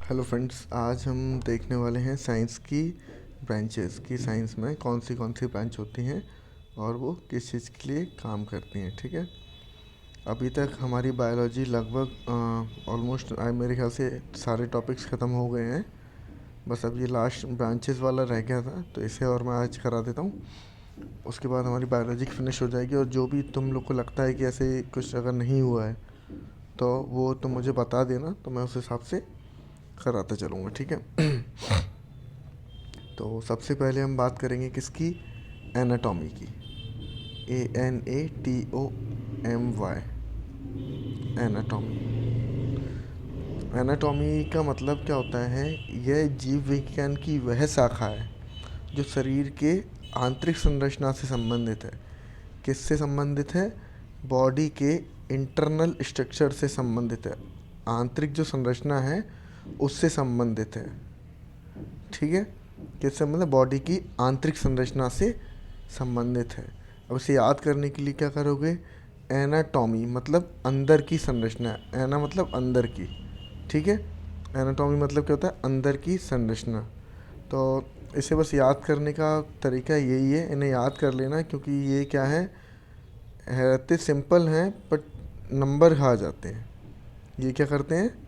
Hello friends, आज हम देखने वाले हैं साइंस की ब्रांचेस की साइंस में कौन सी ब्रांच होती हैं और वो किस चीज़ के लिए काम करती हैं। ठीक है। अभी तक हमारी बायोलॉजी लगभग ऑलमोस्ट मेरे ख्याल से सारे टॉपिक्स ख़त्म हो गए हैं। बस अब ये लास्ट ब्रांचेस वाला रह गया था, तो इसे और मैं आज करा देता हूँ। उसके बाद हमारी बायोलॉजी फिनिश हो जाएगी। और जो भी तुम लोग को लगता है कि ऐसे कुछ अगर नहीं हुआ है तो वो तुम मुझे बता देना, तो मैं उस हिसाब से कराता चलूँगा। ठीक है। तो सबसे पहले हम बात करेंगे किसकी, एनाटॉमी की। ANATOMY, anatomy. एनाटॉमी का मतलब क्या होता है? यह जीव विज्ञान की वह शाखा है जो शरीर के आंतरिक संरचना से संबंधित है। किससे संबंधित है? बॉडी के इंटरनल स्ट्रक्चर से संबंधित है। आंतरिक जो संरचना है उससे संबंधित है। ठीक है। किससे मतलब? बॉडी की आंतरिक संरचना से संबंधित है। अब इसे याद करने के लिए क्या करोगे? एनाटॉमी मतलब अंदर की संरचना। एना मतलब अंदर की। ठीक है। एनाटॉमी मतलब क्या होता है? अंदर की संरचना। तो इसे बस याद करने का तरीका यही है, इन्हें याद कर लेना, क्योंकि ये क्या है, रहते सिंपल हैं बट नंबर खा जाते हैं। ये क्या करते हैं?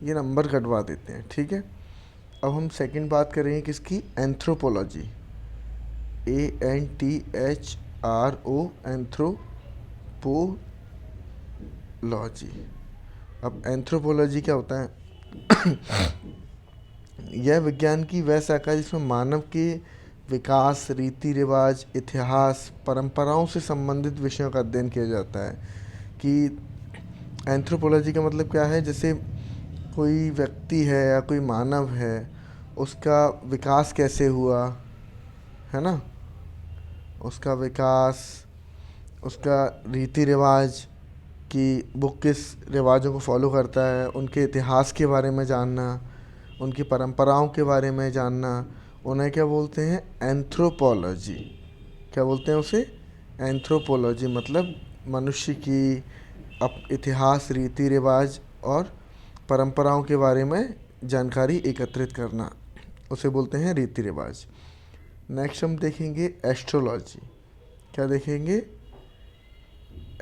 ये नंबर कटवा देते हैं। ठीक है। अब हम सेकंड बात करेंगे किसकी, एंथ्रोपोलॉजी। ANTHRO, anthropology. अब एंथ्रोपोलॉजी क्या होता है? यह विज्ञान की वह शाखा है जिसमें मानव के विकास, रीति रिवाज, इतिहास, परंपराओं से संबंधित विषयों का अध्ययन किया जाता है। कि एंथ्रोपोलॉजी का मतलब क्या है? जैसे कोई व्यक्ति है या कोई मानव है, उसका विकास कैसे हुआ, है ना, उसका विकास, उसका रीति रिवाज, कि वो किस रिवाजों को फॉलो करता है, उनके इतिहास के बारे में जानना, उनकी परंपराओं के बारे में जानना, उन्हें क्या बोलते हैं? एंथ्रोपोलॉजी। क्या बोलते हैं उसे? एंथ्रोपोलॉजी। मतलब मनुष्य की इतिहास, रीति रिवाज और परंपराओं के बारे में जानकारी एकत्रित करना, उसे बोलते हैं रीति रिवाज। नेक्स्ट हम देखेंगे एस्ट्रोलॉजी। क्या देखेंगे?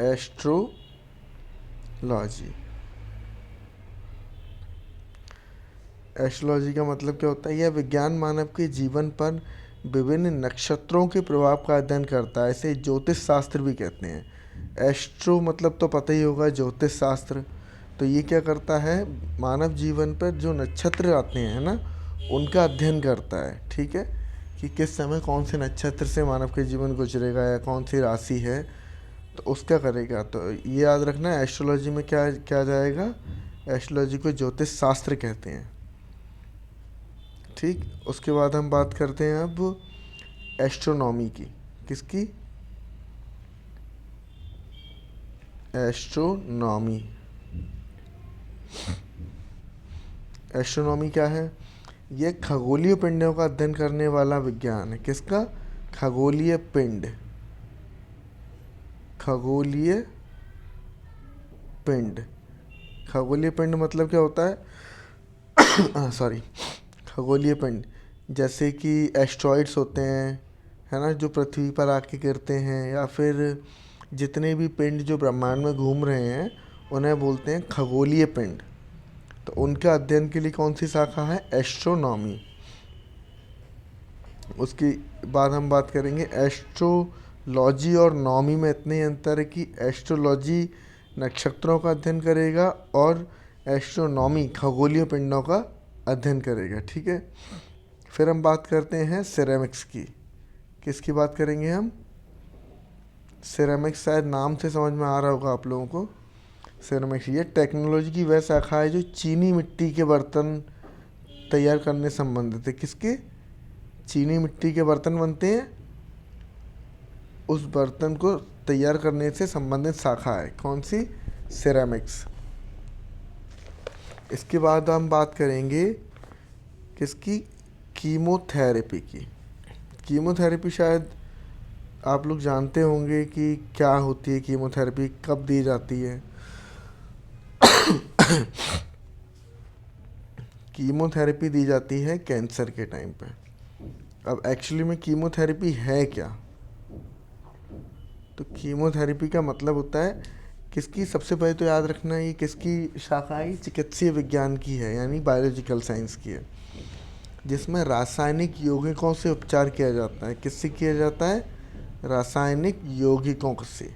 एस्ट्रोलॉजी। एस्ट्रोलॉजी का मतलब क्या होता है? यह विज्ञान मानव के जीवन पर विभिन्न नक्षत्रों के प्रभाव का अध्ययन करता है। इसे ज्योतिष शास्त्र भी कहते हैं। एस्ट्रो मतलब तो पता ही होगा, ज्योतिष शास्त्र। तो ये क्या करता है? मानव जीवन पर जो नक्षत्र आते हैं ना, उनका अध्ययन करता है। ठीक है। कि किस समय कौन से नक्षत्र से मानव के जीवन गुजरेगा या कौन सी राशि है, तो उसका करेगा। तो ये याद रखना, एस्ट्रोलॉजी में क्या क्या जाएगा? एस्ट्रोलॉजी को ज्योतिष शास्त्र कहते हैं। ठीक। उसके बाद हम बात करते हैं अब एस्ट्रोनॉमी की। किसकी? एस्ट्रोनॉमी। एस्ट्रोनॉमी क्या है? यह खगोलीय पिंडों का अध्ययन करने वाला विज्ञान है। किसका? खगोलीय पिंड। खगोलीय पिंड। खगोलीय पिंड मतलब क्या होता है? सॉरी। खगोलीय पिंड जैसे कि एस्ट्रॉइड्स होते हैं, है ना, जो पृथ्वी पर आके गिरते हैं, या फिर जितने भी पिंड जो ब्रह्मांड में घूम रहे हैं, उन्हें बोलते हैं खगोलीय पिंड। तो उनके अध्ययन के लिए कौन सी शाखा है? एस्ट्रोनॉमी। उसके बाद हम बात करेंगे एस्ट्रोलॉजी और नॉमी में इतने ही अंतर है कि एस्ट्रोलॉजी नक्षत्रों का अध्ययन करेगा और एस्ट्रोनॉमी खगोलीय पिंडों का अध्ययन करेगा। ठीक है। फिर हम बात करते हैं सिरेमिक्स की। किसकी बात करेंगे हम? सिरेमिक्स। शायद नाम से समझ में आ रहा होगा आप लोगों को। सिरेमिक्स ये टेक्नोलॉजी की वह शाखा है जो चीनी मिट्टी के बर्तन तैयार करने से संबंधित है। किसके? चीनी मिट्टी के बर्तन बनते हैं, उस बर्तन को तैयार करने से संबंधित शाखा है। कौन सी? सिरेमिक्स। इसके बाद हम बात करेंगे किसकी? कीमोथेरेपी की। कीमोथेरेपी शायद आप लोग जानते होंगे कि क्या होती है कीमोथेरेपी, कब दी जाती है। कीमोथेरेपी दी जाती है कैंसर के टाइम पे। अब एक्चुअली में कीमोथेरेपी है क्या? तो कीमोथेरेपी का मतलब होता है किसकी, सबसे पहले तो याद रखना ये किसकी शाखा है, चिकित्सीय विज्ञान की है, यानी बायोलॉजिकल साइंस की है, जिसमें रासायनिक यौगिकों से उपचार किया जाता है। किससे किया जाता है? रासायनिक यौगिकों से।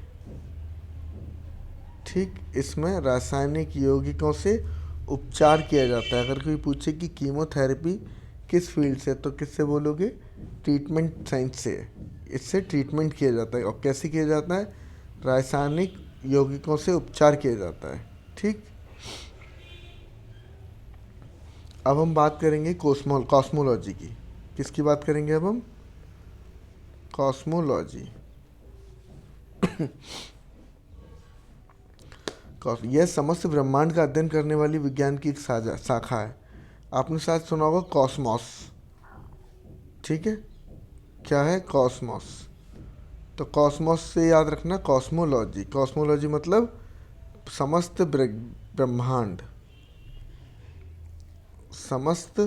ठीक, इसमें रासायनिक यौगिकों से उपचार किया जाता है। अगर कोई पूछे कि कीमोथेरेपी किस फील्ड से, तो किससे बोलोगे? ट्रीटमेंट साइंस से। इससे ट्रीटमेंट किया जाता है। और कैसे किया जाता है? रासायनिक यौगिकों से उपचार किया जाता है। ठीक, अब हम बात करेंगे कॉस्मोलॉजी की। किसकी बात करेंगे अब हम? कॉस्मोलॉजी। यह समस्त ब्रह्मांड का अध्ययन करने वाली विज्ञान की एक शाखा है। आपने शायद सुना होगा कॉस्मॉस। ठीक है, क्या है? कॉस्मॉस। तो कॉस्मॉस से याद रखना कॉस्मोलॉजी। कॉस्मोलॉजी मतलब समस्त ब्रह्मांड, समस्त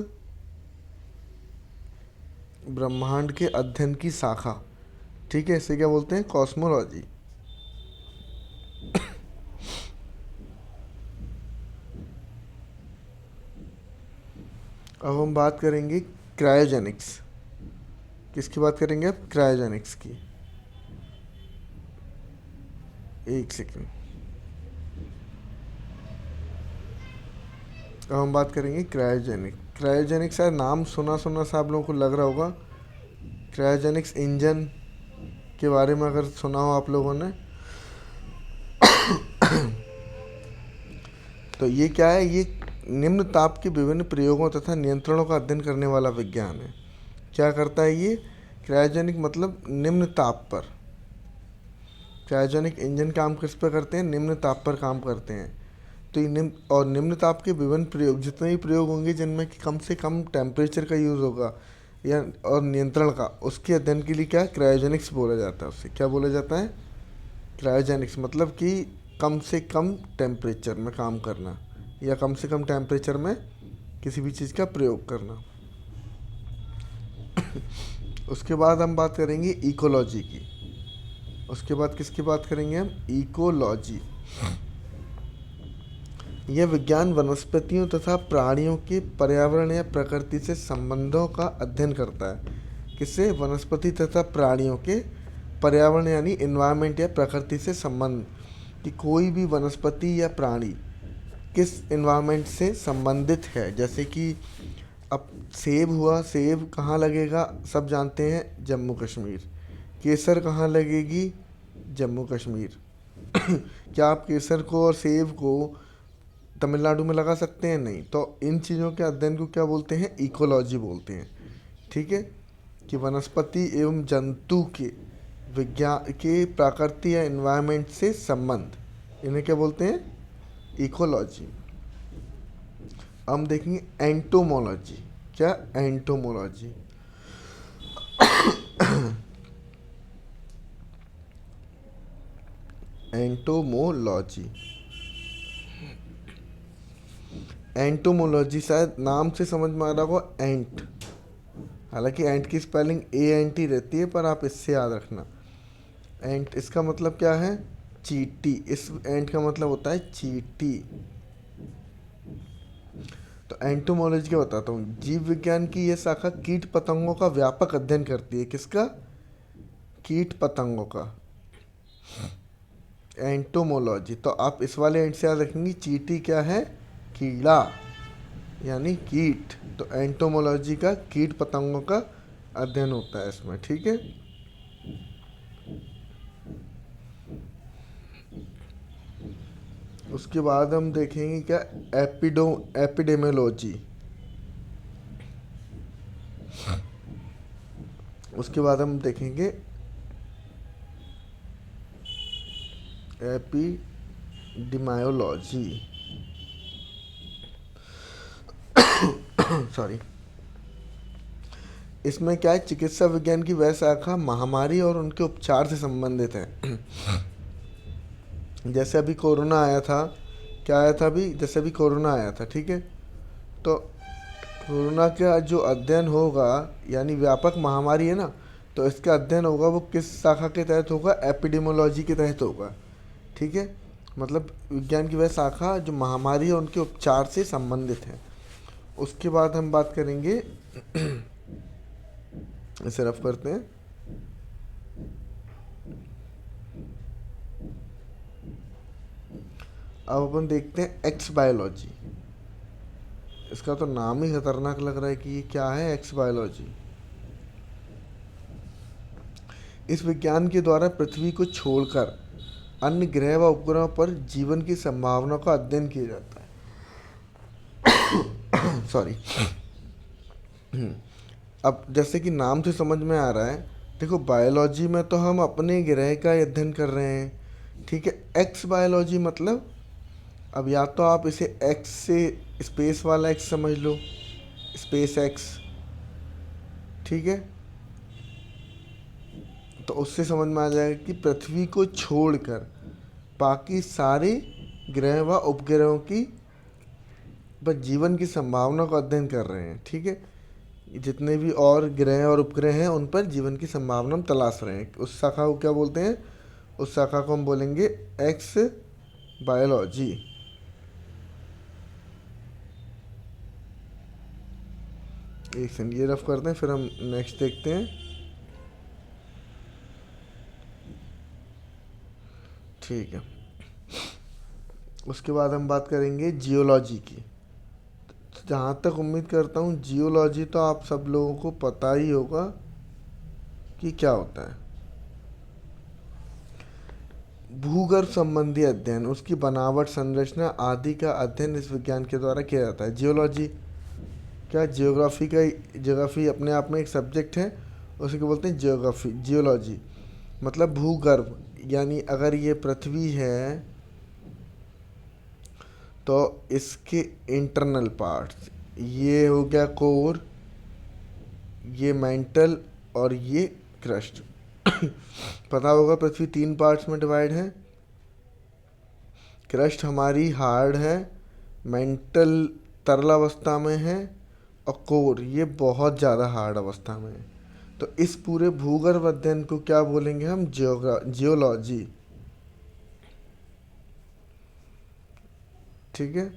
ब्रह्मांड के अध्ययन की शाखा। ठीक है, इसे क्या बोलते हैं? कॉस्मोलॉजी। अब हम बात करेंगे क्रायोजेनिक्स। किसकी बात करेंगे अब? क्रायोजेनिक्स की। एक सेकेंड। अब हम बात करेंगे क्रायोजेनिक शायद नाम सुना सुना सा आप लोगों को लग रहा होगा। क्रायोजेनिक्स इंजन के बारे में अगर सुना हो आप लोगों ने, तो ये क्या है? ये निम्न ताप के विभिन्न प्रयोगों तथा नियंत्रणों का अध्ययन करने वाला विज्ञान है। क्या करता है ये? क्रायोजेनिक मतलब निम्न ताप पर। क्रायोजेनिक इंजन काम किस पर करते हैं? निम्न ताप पर काम करते हैं। तो ये निम्न ताप के विभिन्न प्रयोग, जितने भी प्रयोग होंगे जिनमें कि कम से कम टेम्परेचर का यूज़ होगा या और नियंत्रण का, उसके अध्ययन के लिए क्या क्रायोजेनिक्स बोला जाता है। उससे क्या बोला जाता है? क्रायोजेनिक्स मतलब कि कम से कम टेम्परेचर में काम करना या कम से कम टेम्परेचर में किसी भी चीज़ का प्रयोग करना। उसके बाद हम बात करेंगे इकोलॉजी की। उसके बाद किसकी बात करेंगे हम? इकोलॉजी। यह विज्ञान वनस्पतियों तथा प्राणियों के पर्यावरण या प्रकृति से संबंधों का अध्ययन करता है। किससे? वनस्पति तथा प्राणियों के पर्यावरण यानी इन्वायरमेंट या प्रकृति से संबंध, कि कोई भी वनस्पति या प्राणी किस इन्वायरमेंट से संबंधित है। जैसे कि अब सेब हुआ, सेब कहाँ लगेगा सब जानते हैं? जम्मू कश्मीर। केसर कहाँ लगेगी? जम्मू कश्मीर। क्या आप केसर को और सेब को तमिलनाडु में लगा सकते हैं? नहीं। तो इन चीज़ों के अध्ययन को क्या बोलते हैं? इकोलॉजी बोलते हैं। ठीक है, कि वनस्पति एवं जंतु के विज्ञान के प्रकृति या एनवायरनमेंट से संबंध, इन्हें क्या बोलते हैं? इकोलॉजी। हम देखेंगे एंटोमोलॉजी। क्या? एंटोमोलॉजी। एंटोमोलॉजी। एंटोमोलॉजी शायद नाम से समझ में आ रहा होगा एंट, हालांकि एंट की स्पेलिंग ANT रहती है, पर आप इससे याद रखना एंट। इसका मतलब क्या है? चींटी। इस एंट का मतलब होता है चींटी। तो एंटोमोलॉजी क्या बताता हूँ। जीव विज्ञान की यह शाखा कीट पतंगों का व्यापक अध्ययन करती है। किसका? कीट पतंगों का। एंटोमोलॉजी। तो आप इस वाले एंट से याद रखेंगे चींटी क्या है? कीड़ा यानी कीट। तो एंटोमोलॉजी का कीट पतंगों का अध्ययन होता है इसमें। ठीक है, उसके बाद हम देखेंगे क्या? एपिडेमियोलॉजी। उसके बाद हम देखेंगे एपिडेमियोलॉजी। सॉरी। इसमें क्या है? चिकित्सा विज्ञान की वह शाखा महामारी और उनके उपचार से संबंधित है। जैसे अभी कोरोना आया था, क्या आया था अभी? जैसे अभी कोरोना आया था, ठीक है, तो कोरोना का जो अध्ययन होगा, यानी व्यापक महामारी है ना, तो इसका अध्ययन होगा वो किस शाखा के तहत होगा? एपिडेमियोलॉजी के तहत होगा। ठीक है, मतलब विज्ञान की वह शाखा जो महामारी और उनके उपचार से संबंधित है। उसके बाद हम बात करेंगे इसे रफ करते हैं। अब अपन देखते हैं एक्स बायोलॉजी। इसका तो नाम ही खतरनाक लग रहा है कि ये क्या है, एक्स बायोलॉजी। इस विज्ञान के द्वारा पृथ्वी को छोड़कर अन्य ग्रह व उपग्रहों पर जीवन की संभावना का अध्ययन किया जाता है। सॉरी। अब जैसे कि नाम से समझ में आ रहा है, देखो बायोलॉजी में तो हम अपने ग्रह का अध्ययन कर रहे हैं, ठीक है। एक्स बायोलॉजी मतलब, अब या तो आप इसे एक्स से स्पेस वाला एक्स समझ लो, स्पेस एक्स, ठीक है, तो उससे समझ में आ जाएगा कि पृथ्वी को छोड़कर बाकी सारे ग्रह व उपग्रहों की बस जीवन की संभावना का अध्ययन कर रहे हैं, ठीक है। जितने भी और ग्रह और उपग्रह हैं उन पर जीवन की संभावना हम तलाश रहे हैं। उस शाखा को क्या बोलते हैं? उस शाखा को हम बोलेंगे एक्स बायोलॉजी। एक सेकंड ये रफ करते हैं, फिर हम नेक्स्ट देखते हैं। ठीक है, उसके बाद हम बात करेंगे जियोलॉजी की। जहाँ तक उम्मीद करता हूँ जियोलॉजी तो आप सब लोगों को पता ही होगा कि क्या होता है। भूगर्भ संबंधी अध्ययन, उसकी बनावट, संरचना आदि का अध्ययन इस विज्ञान के द्वारा किया जाता है। जियोलॉजी क्या, जियोग्राफी अपने आप में एक सब्जेक्ट है, उसी को बोलते हैं जियोग्राफी, जियोलॉजी। मतलब भूगर्भ, यानी अगर ये पृथ्वी है तो इसके इंटरनल पार्ट्स, ये हो गया कोर, ये मेंटल और ये क्रस्ट। पता होगा पृथ्वी 3 पार्ट्स में डिवाइड है। क्रस्ट हमारी हार्ड है, मेंटल तरल अवस्था में है, और कोर ये बहुत ज़्यादा हार्ड अवस्था में है। तो इस पूरे भूगर्भ अध्ययन को क्या बोलेंगे हम? जियोलॉजी, ठीक है।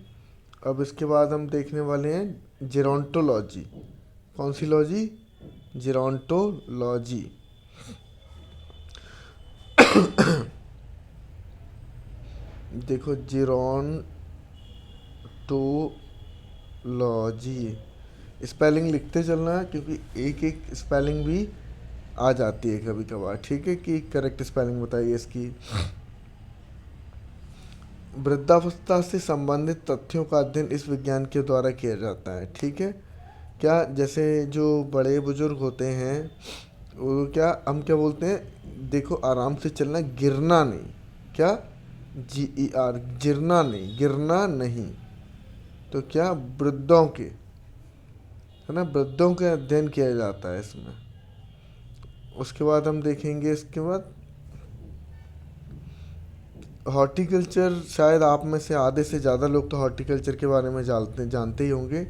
अब इसके बाद हम देखने वाले हैं जेरोंटोलॉजी। कौन सी लॉजी? जेरोंटोलॉजी। देखो जेरोंटोलॉजी, स्पेलिंग लिखते चलना है क्योंकि एक एक स्पेलिंग भी आ जाती है कभी कभार, ठीक है, कि करेक्ट स्पेलिंग बताइए इसकी। वृद्धावस्था से संबंधित तथ्यों का अध्ययन इस विज्ञान के द्वारा किया जाता है, ठीक है। क्या, जैसे जो बड़े बुजुर्ग होते हैं वो क्या, हम क्या बोलते हैं, देखो आराम से चलना, गिरना नहीं, क्या, GER, गिरना नहीं, गिरना नहीं। तो क्या, वृद्धों के, है ना, वृद्धों के अध्ययन किया जाता है इसमें। उसके बाद हम देखेंगे, इसके बाद हॉर्टिकल्चर। शायद आप में से आधे से ज़्यादा लोग तो हॉर्टिकल्चर के बारे में जानते ही होंगे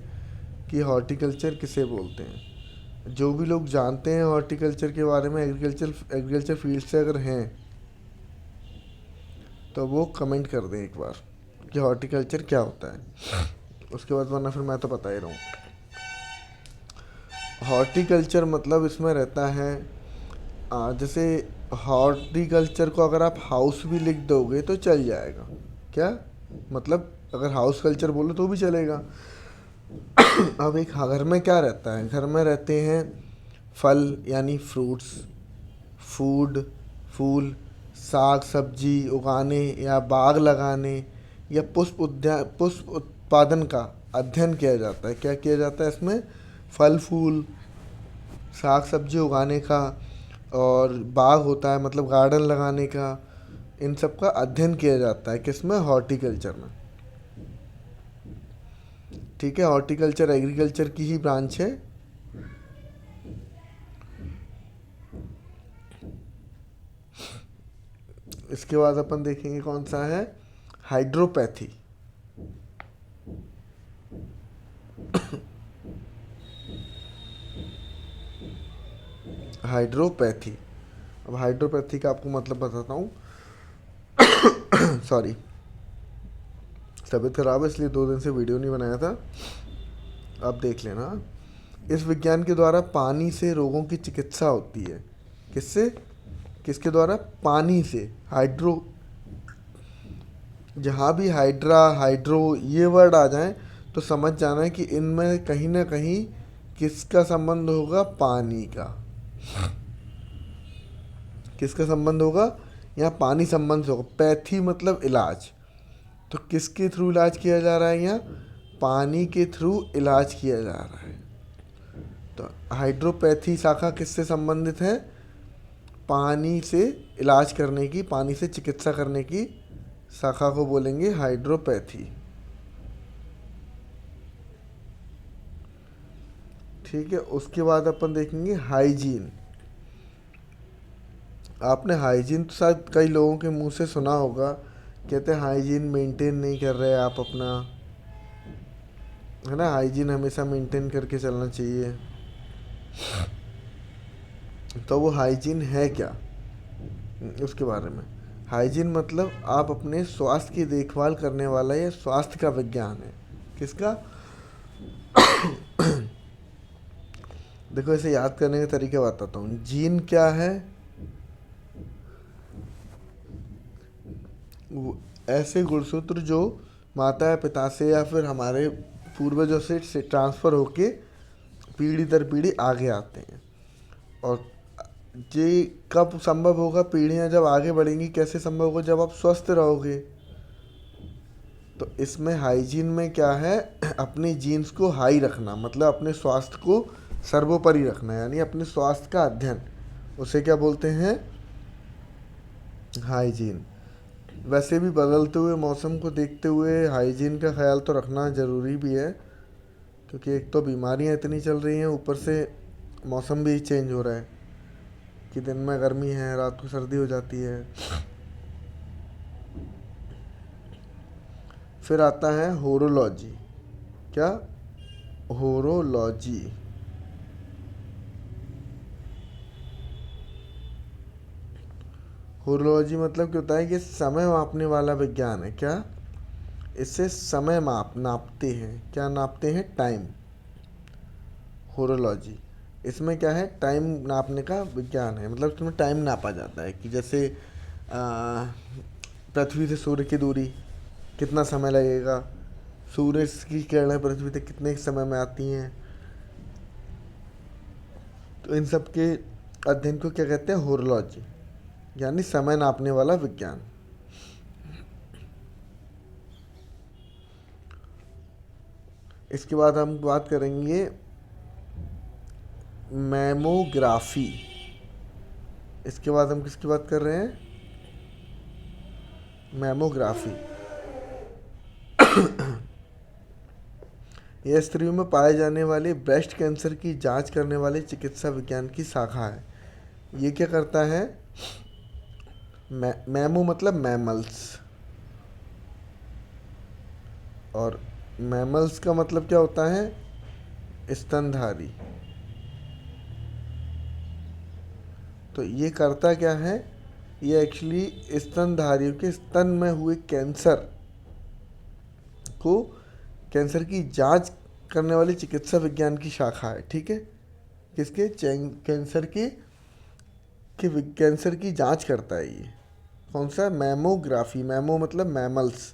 कि हॉर्टिकल्चर किसे बोलते हैं। जो भी लोग जानते हैं हॉर्टिकल्चर के बारे में, एग्रीकल्चर फील्ड से अगर हैं तो वो कमेंट कर दें एक बार कि हॉर्टिकल्चर क्या होता है। उसके बाद वरना फिर मैं तो बता ही रहा हूँ। हॉर्टिकल्चर मतलब इसमें रहता है, जैसे हॉर्टिकल्चर को अगर आप हाउस भी लिख दोगे तो चल जाएगा। क्या मतलब, अगर हाउस कल्चर बोलो तो भी चलेगा। अब एक घर में क्या रहता है? घर में रहते हैं फल यानी फ्रूट्स, फूड, फूल, साग सब्जी उगाने या बाग लगाने या पुष्प उत्पादन का अध्ययन किया जाता है। क्या किया जाता है इसमें? फल फूल, साग सब्जी उगाने का, और बाग होता है मतलब गार्डन लगाने का, इन सब का अध्ययन किया जाता है किसमें? हॉर्टिकल्चर में, ठीक है। हॉर्टिकल्चर एग्रीकल्चर की ही ब्रांच है। इसके बाद अपन देखेंगे कौन सा है, हाइड्रोपैथी। हाइड्रोपैथी। अब हाइड्रोपैथी का आपको मतलब बताता हूँ। सॉरी, तबीयत खराब है इसलिए 2 दिन से वीडियो नहीं बनाया था, आप देख लेना। इस विज्ञान के द्वारा पानी से रोगों की चिकित्सा होती है। किससे? किसके द्वारा? पानी से। हाइड्रो, जहाँ भी हाइड्रा, हाइड्रो ये वर्ड आ जाएं तो समझ जाना है कि इनमें कहीं ना कहीं किसका संबंध होगा? पानी का। किसका संबंध होगा? यहाँ पानी संबंध होगा। पैथी मतलब इलाज, तो किसके थ्रू इलाज किया जा रहा है? यहाँ पानी के थ्रू इलाज किया जा रहा है। तो हाइड्रोपैथी शाखा किससे संबंधित है? पानी से इलाज करने की, पानी से चिकित्सा करने की शाखा को बोलेंगे हाइड्रोपैथी। ठीक है, उसके बाद अपन देखेंगे हाइजीन। आपने हाइजीन तो शायद कई लोगों के मुंह से सुना होगा, कहते हैं हाइजीन मेंटेन नहीं कर रहे आप अपना, है ना, हाइजीन हमेशा मेंटेन करके चलना चाहिए। तो वो हाइजीन है क्या, उसके बारे में। हाइजीन मतलब आप अपने स्वास्थ्य की देखभाल करने वाला, या स्वास्थ्य का विज्ञान है। किसका? देखो, इसे याद करने के तरीके बताता हूँ। जीन क्या है? ऐसे गुणसूत्र जो माता या पिता से या फिर हमारे पूर्वजों से ट्रांसफ़र होके पीढ़ी दर पीढ़ी आगे आते हैं। और ये कब संभव होगा? पीढ़ियाँ जब आगे बढ़ेंगी। कैसे संभव होगा? जब आप स्वस्थ रहोगे। तो इसमें हाइजीन में क्या है? अपने जीन्स को हाई रखना, मतलब अपने स्वास्थ्य को सर्वोपरि रखना, यानी अपने स्वास्थ्य का अध्ययन, उसे क्या बोलते हैं? हाइजीन। वैसे भी बदलते हुए मौसम को देखते हुए हाइजीन का ख्याल तो रखना ज़रूरी भी है, क्योंकि एक तो बीमारियां इतनी चल रही हैं, ऊपर से मौसम भी चेंज हो रहा है कि दिन में गर्मी है, रात को सर्दी हो जाती है। फिर आता है होरोलॉजी। क्या? होरोलॉजी। होरोलॉजी मतलब क्या होता है कि समय मापने वाला विज्ञान है। क्या? इससे समय नापते हैं। क्या नापते हैं? टाइम। होरोलॉजी, इसमें क्या है? टाइम नापने का विज्ञान है। मतलब इसमें टाइम नापा जाता है कि जैसे पृथ्वी से सूर्य की दूरी, कितना समय लगेगा, सूर्य की किरणें पृथ्वी तक कितने समय में आती हैं। तो इन सब के अध्ययन को क्या कहते हैं? होरोलॉजी, यानी समय नापने वाला विज्ञान। इसके बाद हम बात करेंगे मैमोग्राफी। इसके बाद हम किसकी बात कर रहे हैं? मैमोग्राफी। यह स्त्रियों में पाए जाने वाले ब्रेस्ट कैंसर की जांच करने वाले चिकित्सा विज्ञान की शाखा है। ये क्या करता है? मैमो मतलब मैमल्स, और मैमल्स का मतलब क्या होता है? स्तनधारी। तो ये करता क्या है? ये एक्चुअली स्तनधारियों के स्तन में हुए कैंसर को, कैंसर की जांच करने वाली चिकित्सा विज्ञान की शाखा है। ठीक है, किसके? कैंसर की कैंसर की जांच करता है ये। कौन सा? मैमोग्राफी। मैमो मतलब मैमल्स,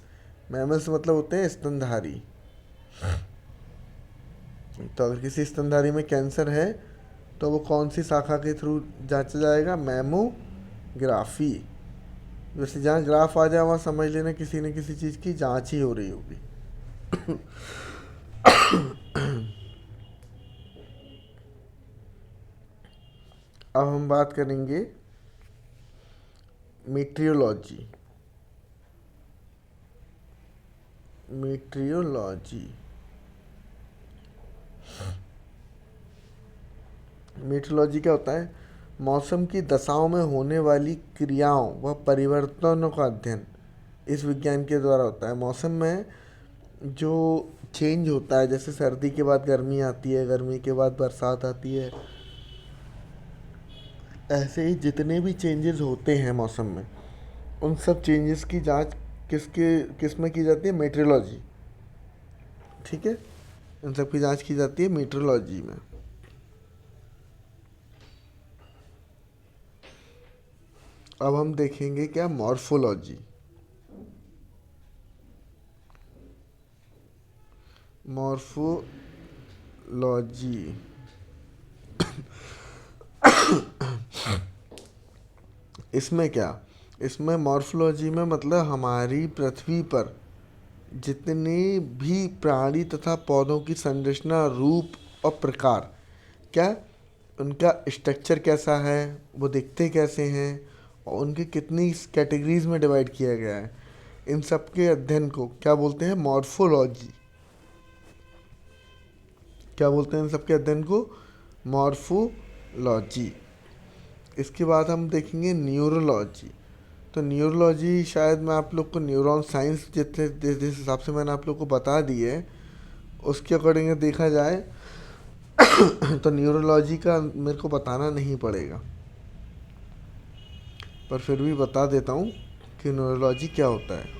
मैमल्स मतलब होते हैं स्तनधारी। तो अगर किसी स्तनधारी में कैंसर है तो वो कौन सी शाखा के थ्रू जांचा जाएगा? मैमोग्राफी। जैसे जहाँ ग्राफ आ जाए वहाँ समझ लेना किसी न किसी चीज़ की जांच ही हो रही होगी। अब हम बात करेंगे मीट्रियोलॉजी। मीट्रियोलॉजी, मीट्रोलॉजी क्या होता है? मौसम की दशाओं में होने वाली क्रियाओं व परिवर्तनों का अध्ययन इस विज्ञान के द्वारा होता है। मौसम में जो चेंज होता है, जैसे सर्दी के बाद गर्मी आती है, गर्मी के बाद बरसात आती है, ऐसे ही जितने भी चेंजेस होते हैं मौसम में, उन सब चेंजेस की जांच किस में की जाती है? मेट्रोलॉजी। ठीक है, इन सब की जांच की जाती है मेट्रोलॉजी में। अब हम देखेंगे क्या? मॉर्फोलॉजी। मॉर्फोलॉजी इसमें क्या? इसमें मॉर्फोलॉजी में मतलब हमारी पृथ्वी पर जितने भी प्राणी तथा पौधों की संरचना, रूप और प्रकार, क्या उनका स्ट्रक्चर कैसा है, वो दिखते कैसे हैं, और उनके कितनी कैटेगरीज में डिवाइड किया गया है, इन सब के अध्ययन को क्या बोलते हैं? मॉर्फोलॉजी। क्या बोलते हैं इन सब के अध्ययन को? मॉर्फोलॉजी। इसके बाद हम देखेंगे न्यूरोलॉजी। तो न्यूरोलॉजी शायद मैं आप लोग को न्यूरॉन साइंस जितने जिस हिसाब से मैंने आप लोग को बता दी है, उसके अकॉर्डिंग देखा जाए तो न्यूरोलॉजी का मेरे को बताना नहीं पड़ेगा, पर फिर भी बता देता हूँ कि न्यूरोलॉजी क्या होता है।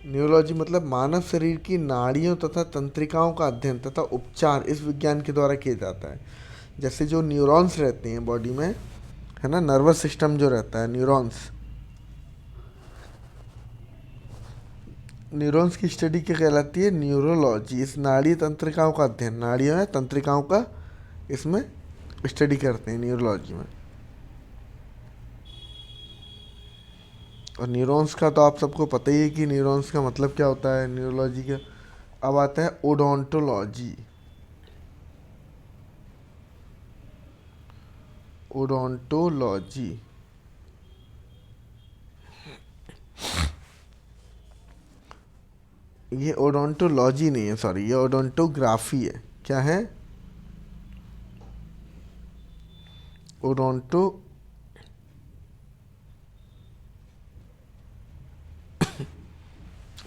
न्यूरोलॉजी मतलब मानव शरीर की नाड़ियों तथा तंत्रिकाओं का अध्ययन तथा उपचार इस विज्ञान के द्वारा किया जाता है। जैसे जो न्यूरॉन्स रहते हैं बॉडी में, है ना, नर्वस सिस्टम जो रहता है, न्यूरॉन्स, न्यूरॉन्स की स्टडी क्या कहलाती है? न्यूरोलॉजी। इस नाड़ी तंत्रिकाओं का अध्ययन, नाड़ियों है तंत्रिकाओं का, इसमें स्टडी करते हैं न्यूरोलॉजी में। और न्यूरॉन्स का तो आप सबको पता ही है कि न्यूरॉन्स का मतलब क्या होता है न्यूरोलॉजी का। अब आता है ओडोंटोलॉजी। ओडोंटोलॉजी ये ओडोंटोलॉजी नहीं है, सॉरी, ये ओडोंटोग्राफी है। क्या है? ओडोंटो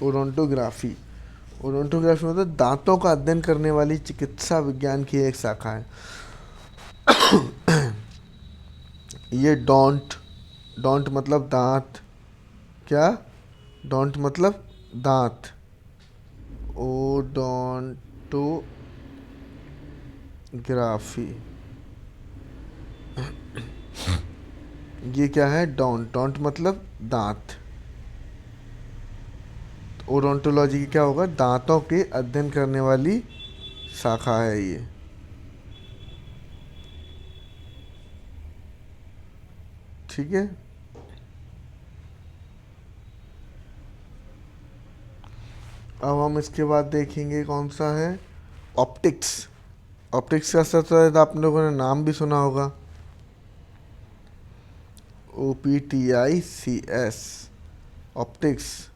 ओडोंटोग्राफी। ओडोंटोग्राफी मतलब दांतों का अध्ययन करने वाली चिकित्सा विज्ञान की एक शाखा है। ये डोंट, डोंट मतलब दांत, क्या? डोंट मतलब दांत। ओडोंटोग्राफी ये क्या है? डोंट, डोंट मतलब दांत। ओडोंटोलॉजी क्या होगा? दांतों के अध्ययन करने वाली शाखा है ये। ठीक है। अब हम इसके बाद देखेंगे कौन सा है? ऑप्टिक्स। ऑप्टिक्स का शायद आप लोगों ने नाम भी सुना होगा, OPTICS, ऑप्टिक्स।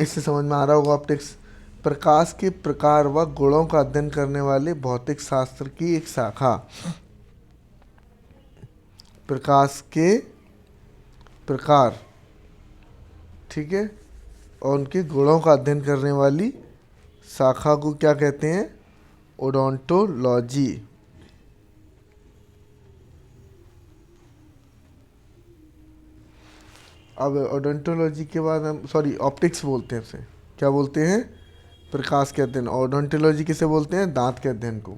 इससे समझ में आ रहा होगा ऑप्टिक्स प्रकाश के प्रकार व गुणों का अध्ययन करने वाले भौतिक शास्त्र की एक शाखा। प्रकाश के प्रकार, ठीक है, और उनके गुणों का अध्ययन करने वाली शाखा को क्या कहते हैं? ओडोंटोलॉजी। अब ओडोंटोलॉजी के बाद हम, सॉरी, ऑप्टिक्स बोलते हैं उसे, क्या बोलते हैं? प्रकाश के अध्ययन। ओडोंटोलॉजी किसे बोलते हैं? दांत के अध्ययन को।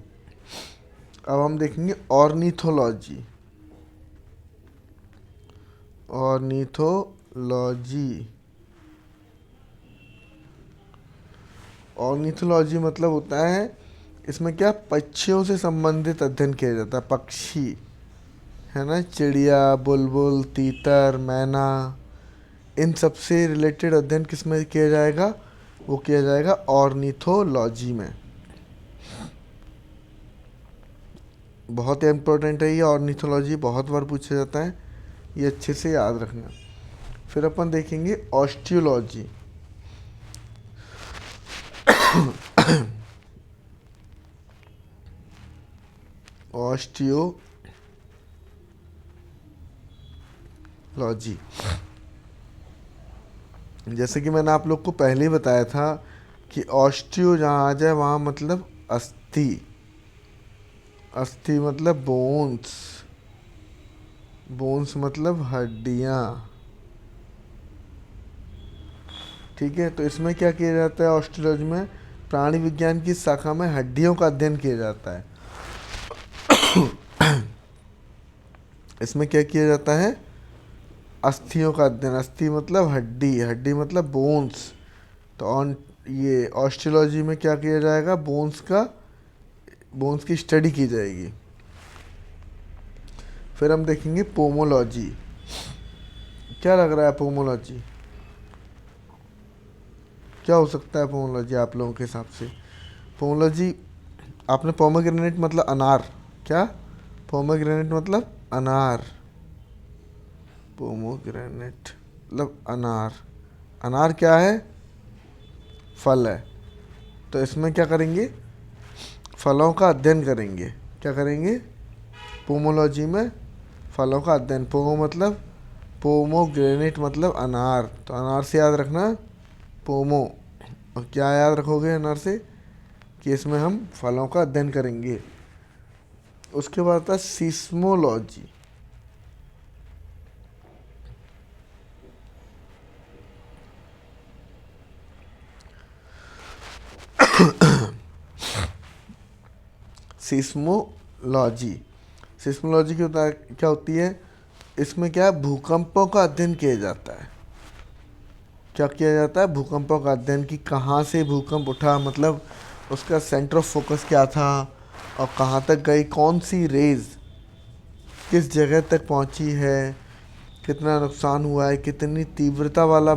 अब हम देखेंगे ऑर्निथोलॉजी। ऑर्निथोलॉजी, ऑर्निथोलॉजी मतलब होता है, इसमें क्या पक्षियों से संबंधित अध्ययन किया जाता है। पक्षी, है ना, चिड़िया, बुलबुल, तीतर, मैना, इन सब से रिलेटेड अध्ययन किस में किया जाएगा? वो किया जाएगा ऑर्निथोलॉजी में। बहुत इम्पोर्टेंट है ये ऑर्निथोलॉजी, बहुत बार पूछा जाता है, ये अच्छे से याद रखना। फिर अपन देखेंगे ऑस्टियोलॉजी। ऑस्टियोलॉजी, जैसे कि मैंने आप लोग को पहले ही बताया था कि ऑस्टियो जहाँ आ जाए वहाँ मतलब अस्थि, अस्थि मतलब बोन्स, बोन्स मतलब हड्डियाँ। ठीक है, तो इसमें क्या किया जाता है, ऑस्टियोलॉजी में प्राणी विज्ञान की शाखा में हड्डियों का अध्ययन किया जाता है। इसमें क्या किया जाता है, अस्थियों का अध्ययन, अस्थि मतलब हड्डी, हड्डी मतलब बोन्स। तो ऑन ये ऑस्टियोलॉजी में क्या किया जाएगा, बोन्स का, बोन्स की स्टडी की जाएगी। फिर हम देखेंगे पोमोलॉजी। क्या लग रहा है पोमोलॉजी, क्या हो सकता है पोमोलॉजी आप लोगों के हिसाब से? पोमोलॉजी, आपने पोमोग्रेनेट मतलब अनार, क्या पोमोग्रेनेट मतलब अनार, पोमोग्रेनेट मतलब अनार, अनार क्या है, फल है। तो इसमें क्या करेंगे, फलों का अध्ययन करेंगे। क्या करेंगे, पोमोलॉजी में फलों का अध्ययन। पोमो मतलब, पोमोग्रेनेट मतलब अनार, तो अनार से याद रखना पोमो। और क्या याद रखोगे अनार से, कि इसमें हम फलों का अध्ययन करेंगे। उसके बाद आता है सीस्मोलॉजी। सीस्मोलॉजी, सीस्मोलॉजी क्या होती है, इसमें क्या है, भूकंपों का अध्ययन किया जाता है। क्या किया जाता है, भूकंपों का अध्ययन, कि कहाँ से भूकंप उठा, मतलब उसका सेंटर ऑफ फोकस क्या था और कहाँ तक गई, कौन सी रेज किस जगह तक पहुँची है, कितना नुकसान हुआ है, कितनी तीव्रता वाला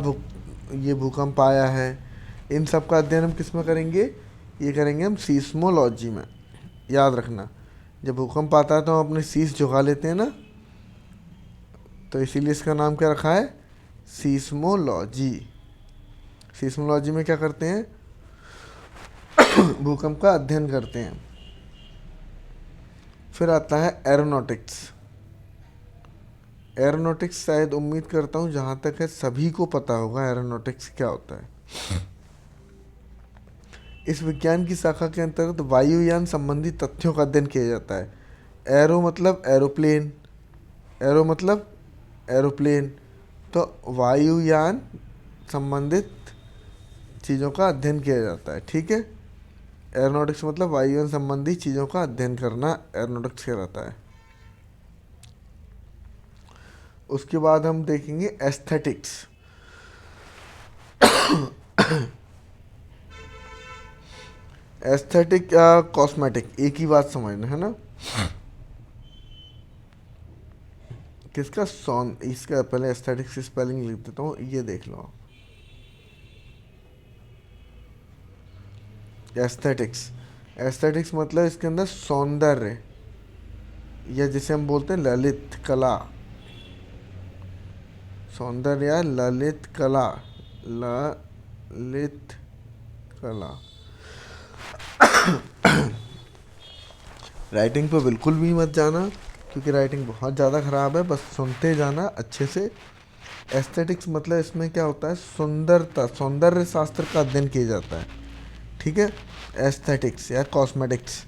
ये भूकंप आया है। इन सब का अध्ययन हम किस में करेंगे, ये करेंगे हम सीस्मोलॉजी में। याद रखना, जब भूकंप आता है तो हम अपने शीश झुका लेते हैं ना, तो इसीलिए इसका नाम क्या रखा है, सीस्मोलॉजी। सीस्मोलॉजी में क्या करते हैं, भूकंप का अध्ययन करते हैं। फिर आता है एरोनॉटिक्स। एरोनॉटिक्स शायद, उम्मीद करता हूँ जहाँ तक है सभी को पता होगा एरोनॉटिक्स क्या होता है। इस विज्ञान की शाखा के अंतर्गत वायुयान संबंधी तथ्यों का अध्ययन किया जाता है। एरो मतलब एरोप्लेन, एरो मतलब एरोप्लेन, तो वायुयान संबंधित चीज़ों का अध्ययन किया जाता है। ठीक है, एरोनॉटिक्स मतलब वायुयान संबंधी चीज़ों का अध्ययन करना एरोनॉटिक्स कहलाता है। उसके बाद हम देखेंगे एस्थेटिक्स। एस्थेटिक या कॉस्मेटिक एक ही बात समझना है ना। किसका सौन, इसका पहले एस्थेटिक्स की स्पेलिंग लिख देता हूँ, ये देख लो। एस्थेटिक्स, एस्थेटिक्स मतलब इसके अंदर सौंदर्य, या जिसे हम बोलते हैं ललित कला, सौंदर्य या ललित कला, ललित कला। राइटिंग पे बिल्कुल भी मत जाना, क्योंकि राइटिंग बहुत ज़्यादा ख़राब है, बस सुनते जाना अच्छे से। एस्थेटिक्स मतलब इसमें क्या होता है, सुंदरता, सौंदर्य शास्त्र का अध्ययन किया जाता है। ठीक है, एस्थेटिक्स या कॉस्मेटिक्स।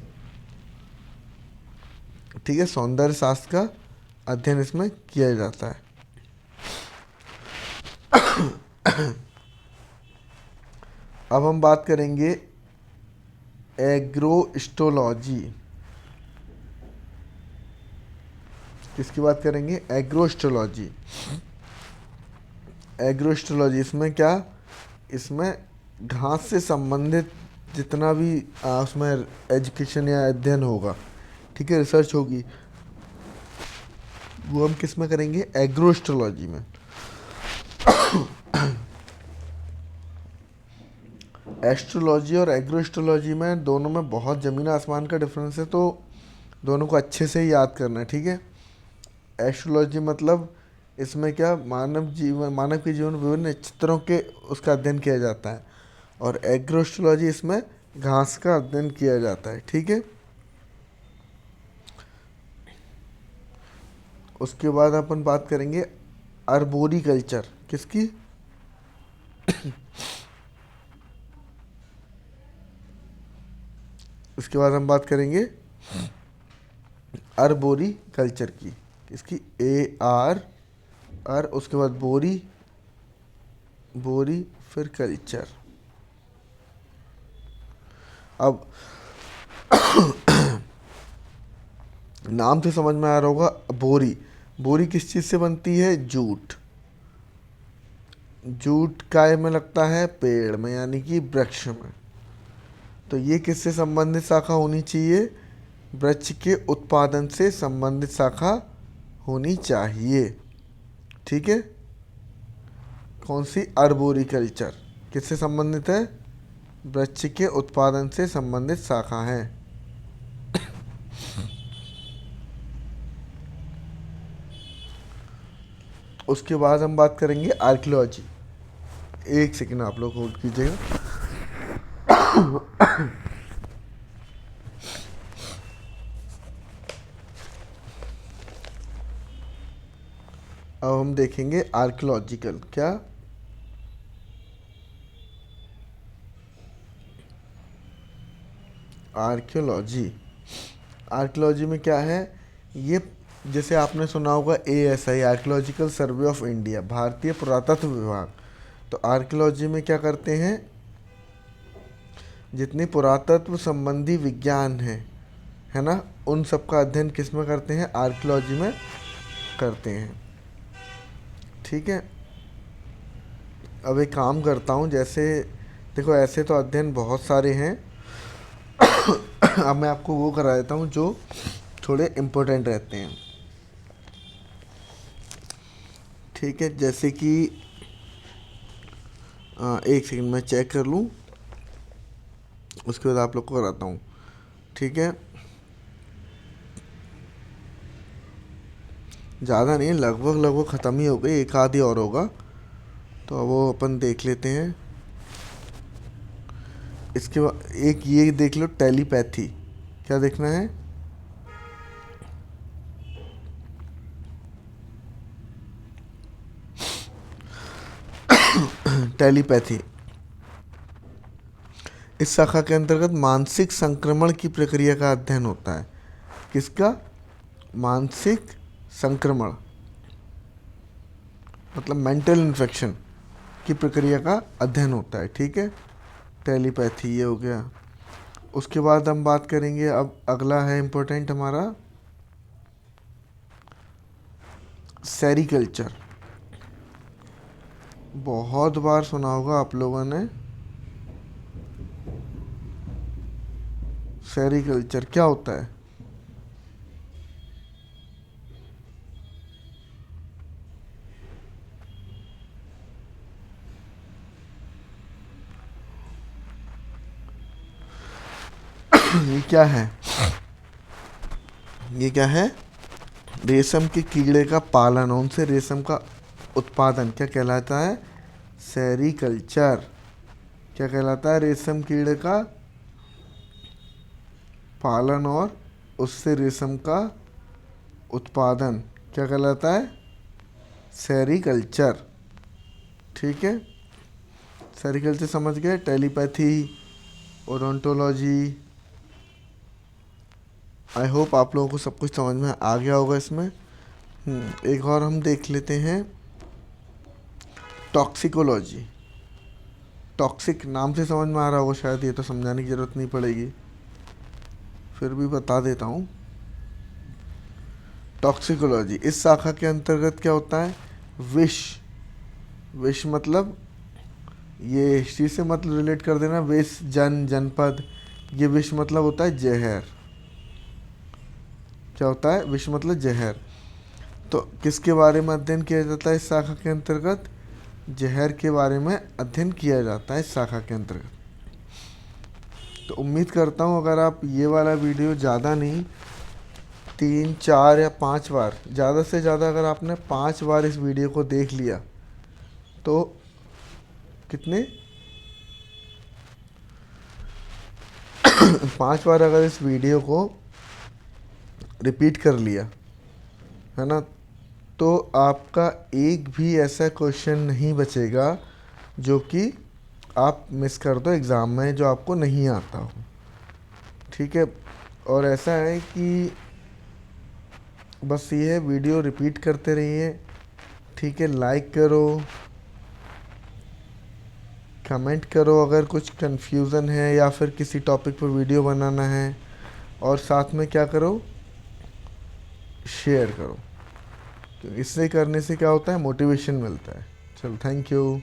ठीक है, सौंदर्य शास्त्र का अध्ययन इसमें किया जाता है। अब हम बात करेंगे एग्रोस्टोलॉजी। किसकी बात करेंगे, एग्रोस्टोलॉजी। एग्रोस्टोलॉजी इसमें क्या, इसमें घास से संबंधित जितना भी उसमें एजुकेशन या अध्ययन होगा, ठीक है, रिसर्च होगी, वो हम किस में करेंगे, एग्रोस्टोलॉजी में। एस्ट्रोलॉजी और एग्रोस्ट्रोलॉजी में दोनों में बहुत ज़मीन आसमान का डिफरेंस है, तो दोनों को अच्छे से याद करना है। ठीक है, एस्ट्रोलॉजी मतलब इसमें क्या, मानव जीवन, मानव के जीवन में विभिन्न नक्षत्रों के उसका अध्ययन किया जाता है, और एग्रोस्ट्रोलॉजी इसमें घास का अध्ययन किया जाता है। ठीक है, उसके बाद अपन बात करेंगे अर्बोरिकल्चर। किसकी, उसके बाद हम बात करेंगे अरबोरी कल्चर की, इसकी AR, उसके बाद बोरी, बोरी, फिर कल्चर। अब नाम से समझ में आ रहा होगा, बोरी, बोरी किस चीज़ से बनती है? जूट। जूट काय में लगता है? पेड़ में, यानी कि वृक्ष में। तो ये किससे संबंधित शाखा होनी चाहिए? वृक्ष के उत्पादन से संबंधित शाखा होनी चाहिए। ठीक है। कौन सी? अर्बोरिकल्चर किससे संबंधित है? वृक्ष के उत्पादन से संबंधित शाखा है। उसके बाद हम बात करेंगे आर्कियोलॉजी। एक सेकंड आप लोग होल्ड कीजिएगा। अब हम देखेंगे आर्कियोलॉजिकल। क्या? आर्कियोलॉजी। आर्कियोलॉजी में क्या है? ये जैसे आपने सुना होगा ASI, archaeological survey of India, भारतीय पुरातत्व विभाग। तो आर्कियोलॉजी में क्या करते हैं? जितने पुरातत्व संबंधी विज्ञान है ना, उन सब का अध्ययन किस में करते हैं? आर्कियोलॉजी में करते हैं। ठीक है। अब एक काम करता हूँ, जैसे देखो ऐसे तो अध्ययन बहुत सारे हैं। अब मैं आपको वो करा देता हूँ जो थोड़े इम्पोर्टेंट रहते हैं। ठीक है। जैसे कि एक सेकंड में चेक कर लूँ, उसके बाद आप लोग को कराता हूँ। ठीक है। ज़्यादा नहीं, लगभग ख़त्म ही हो गई, एक आधी और होगा, तो वो अपन देख लेते हैं। इसके बाद एक ये देख लो, टेलीपैथी। क्या देखना है? टेलीपैथी। इस शाखा के अंतर्गत मानसिक संक्रमण की प्रक्रिया का अध्ययन होता है। किसका? मानसिक संक्रमण, मतलब मेंटल इन्फेक्शन की प्रक्रिया का अध्ययन होता है। ठीक है। टेलीपैथी ये हो गया। उसके बाद हम बात करेंगे, अब अगला है इम्पोर्टेंट हमारा सेरीकल्चर। बहुत बार सुना होगा आप लोगों ने। सेरीकल्चर क्या होता है? ये क्या है? ये क्या है? रेशम के कीड़े का पालन, उनसे रेशम का उत्पादन क्या कहलाता है? सेरीकल्चर। क्या कहलाता है? रेशम कीड़े का पालन और उससे रेशम का उत्पादन क्या कहलाता है? सेरीकल्चर। ठीक है। सेरीकल्चर समझ गए। टेलीपैथी, ओडोंटोलॉजी, आई होप आप लोगों को सब कुछ समझ में आ गया होगा इसमें। एक और हम देख लेते हैं, टॉक्सिकोलॉजी। टॉक्सिक नाम से समझ में आ रहा होगा शायद, ये तो समझाने की ज़रूरत नहीं पड़ेगी, फिर भी बता देता हूँ। टॉक्सिकोलॉजी इस शाखा के अंतर्गत क्या होता है? विष। विष मतलब ये इस चीज़ से मतलब रिलेट कर देना, विष, जनपद। ये विष मतलब होता है जहर। क्या होता है? विष मतलब जहर। तो किसके बारे में अध्ययन किया जाता है इस शाखा के अंतर्गत? जहर के बारे में अध्ययन किया जाता है इस शाखा के अंतर्गत। तो उम्मीद करता हूँ अगर आप ये वाला वीडियो ज़्यादा नहीं, 3, 4 या 5 बार, ज़्यादा से ज़्यादा अगर आपने 5 बार इस वीडियो को देख लिया तो कितने 5 बार अगर इस वीडियो को रिपीट कर लिया है ना, तो आपका एक भी ऐसा क्वेश्चन नहीं बचेगा जो कि आप मिस कर दो एग्ज़ाम में, जो आपको नहीं आता हो। ठीक है। और ऐसा है कि बस ये है, वीडियो रिपीट करते रहिए, ठीक है। लाइक करो, कमेंट करो अगर कुछ कन्फ्यूज़न है या फिर किसी टॉपिक पर वीडियो बनाना है, और साथ में क्या करो, शेयर करो। इससे करने से क्या होता है, मोटिवेशन मिलता है। चलो, थैंक यू।